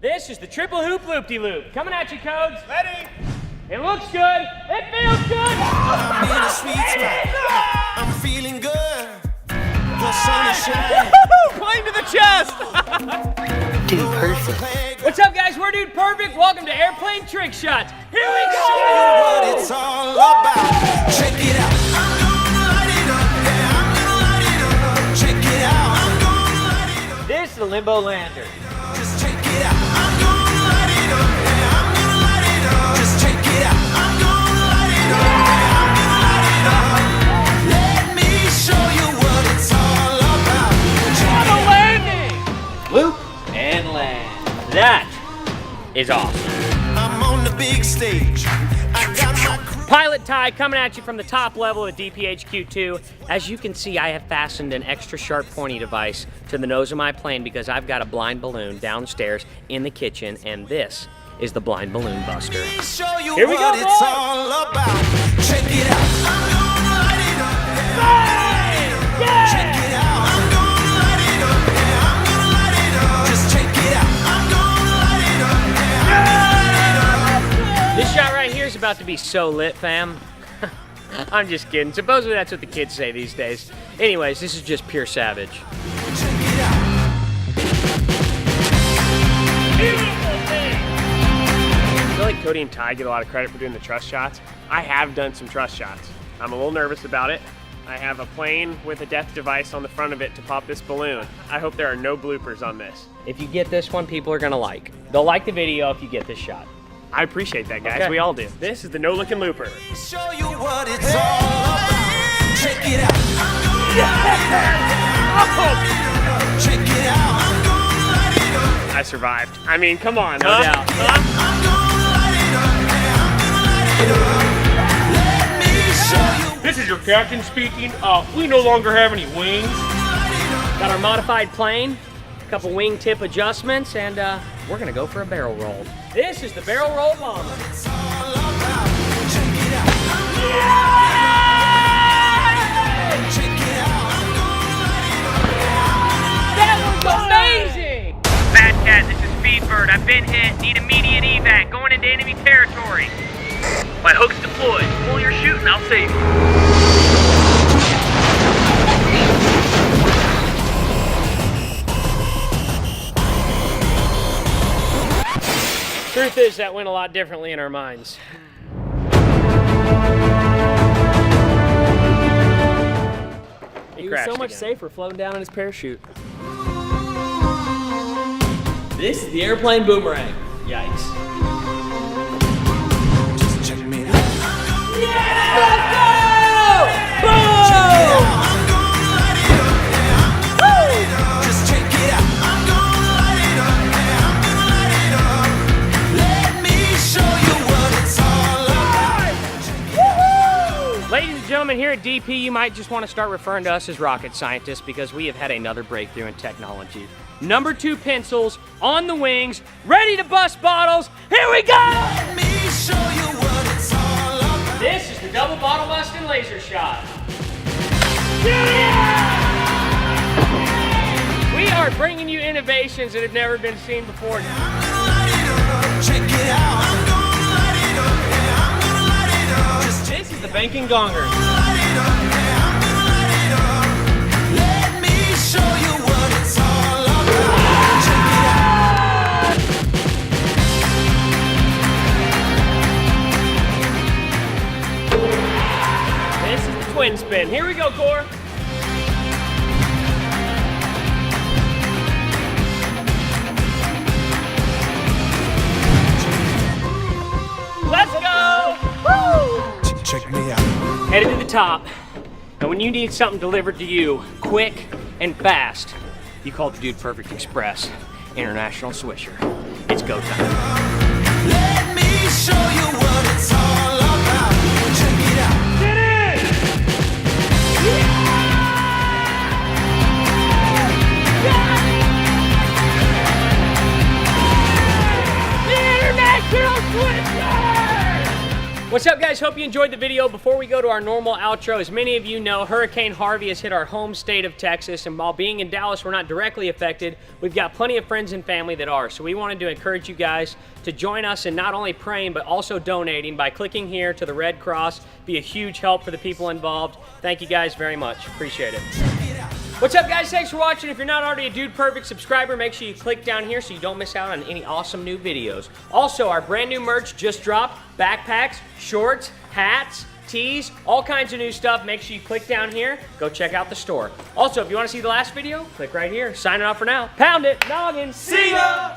This is the triple hoop loop-de-loop. Coming at you, Codes. Ready? It looks good. It feels good. I'm in a sweet spot. I'm feeling good. The sun is shining. Playing to the chest. Dude Perfect. What's up, guys? We're Dude Perfect. Welcome to Airplane Trick Shots. Here we go. What it's all about. Check it out. I'm gonna light it up. Yeah, I'm gonna light it up. Check it out. I'm gonna light it up. This is the Limbo Lander. Just check it out. I'm gonna light it up. Yeah, I'm gonna light it up. Just check it out. I'm gonna light it up. Yeah, I'm gonna light it up. Let me show you what it's all about. Check it out. Landing. Loop and land. That is awesome. I'm on the big stage. I got my crew. Pilot Ty coming at you from the top level of DPHQ2. As you can see, I have fastened an extra sharp pointy device to the nose of my plane because I've got a blind balloon downstairs in the kitchen, and this is the blind balloon buster. Show you Here we go, what it's boys. all about. Check it out. I'm gonna light it up. Yeah. Check it out. I'm gonna light it up. Yeah, I'm gonna light it up. Just check it out. I'm gonna light it up. Yeah, I'm gonna light it up. This shot right here is about to be so lit, fam. I'm just kidding. Supposedly that's what the kids say these days. Anyways, this is just pure savage. Check it out. I feel like Cody and Ty get a lot of credit for doing the trust shots. I have done some trust shots. I'm a little nervous about it. I have a plane with a death device on the front of it to pop this balloon. I hope there are no bloopers on this. If you get this one, people are gonna like. They'll like the video if you get this shot. I appreciate that, guys. Okay. We all do. This is the no-looking looper. Show you what it's all about. Check it out. I'm gonna light it up. Check it out. I'm gonna light it up. I survived. I mean, come on, No huh? doubt. I'm gonna light it up. Yeah, I'm gonna light it up. Let me show you. This is your captain speaking. We no longer have any wings. Got our modified plane, a couple wingtip adjustments, and we're gonna go for a barrel roll. This is the barrel roll bomber. It's all about. Check it out. Check it out. I'm gonna light it up. That was amazing! Bad Cat, this is Speedbird. I've been hit. Need immediate evac. Going into enemy territory. My hook's deployed. Pull your shooting, I'll save you. Truth is, that went a lot differently in our minds. He was so much safer floating down in his parachute. This is the airplane boomerang. Yikes. Just check me out. Let's go! Boom! I'm gonna light it up. Yeah, I'm gonna light it up. Just check it out. I'm gonna light it up. Yeah, I'm gonna light it up. Let me show you what it's all about. Ladies and gentlemen, here at DP, you might just want to start referring to us as rocket scientists because we have had another breakthrough in technology. Number 2 pencils on the wings, ready to bust bottles. Here we go! Let me show you what it's all about. This is the double bottle busting laser shot. We are bringing you innovations that have never been seen before. I'm gonna light it up. Check it out. I'm gonna light it up. Yeah, I'm gonna light it up. Just check This is the banking gonger. light it up. Yeah, I'm gonna light it up. Let me show you what it's all about. Check it out. This is the twin spin. Here we go, Core. Let's go! Woo! Check me out. Headed to the top. Now, when you need something delivered to you quick and fast, you call the Dude Perfect Express International Swisher. It's go time. Let me show you what it's all about. Check it out. Get in! The International Swisher! What's up, guys? Hope you enjoyed the video. Before we go to our normal outro, as many of you know, Hurricane Harvey has hit our home state of Texas, and while being in Dallas, we're not directly affected. We've got plenty of friends and family that are, so we wanted to encourage you guys to join us in not only praying, but also donating by clicking here to the Red Cross. Be a huge help for the people involved. Thank you guys very much. Appreciate it. What's up, guys? Thanks for watching. If you're not already a Dude Perfect subscriber, make sure you click down here so you don't miss out on any awesome new videos. Also, our brand new merch just dropped. Backpacks, shorts, hats, tees, all kinds of new stuff. Make sure you click down here. Go check out the store. Also, if you want to see the last video, click right here. Signing off for now. Pound it. Noggin. See ya!